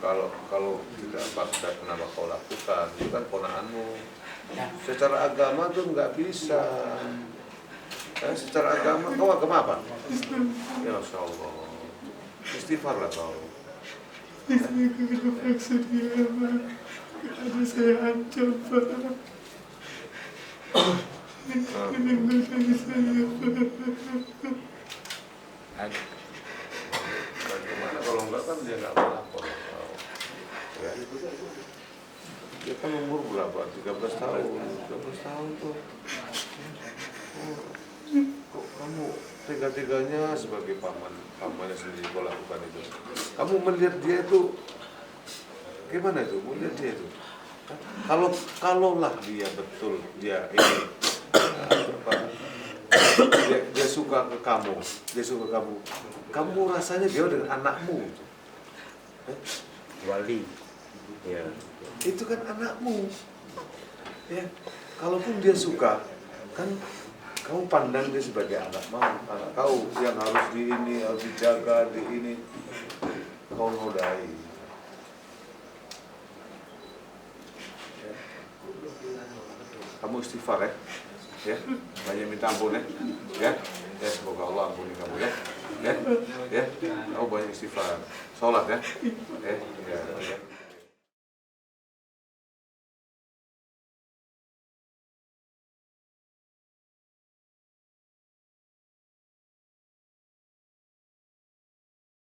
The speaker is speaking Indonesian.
Kalau tidak paksa, kenapa kau lakukan? Itu kan ponakanmu. Secara agama tuh nggak bisa. Secara agama, kau agama apa? Ya Masya Allah. Istighfar lah kau. Saya kena paksa dia, Pak. Ada saya ancam, Pak. Meninggalkan saya, Pak. Bagaimana kalau enggak kan dia nggak melapor. Ya. Dia kan umur berapa? 13 tahun. 13 tahun tuh. Kok kamu tega-teganya sebagai pamannya sendiri kau lakukan itu? Kamu melihat dia itu gimana itu? Melihat dia itu? Kalaulah dia betul dia ini dia suka ke kamu, kamu rasanya dia dengan anakmu, wali, ya. Itu kan anakmu, ya. Kalaupun dia suka, kan kamu pandang dia sebagai anak kau yang harus harus dijaga, kau nodai. Ya. Kamu istighfar ya, banyak minta ampun ya, semoga Allah ampuni kamu ya, kamu banyak istighfar, sholat ya.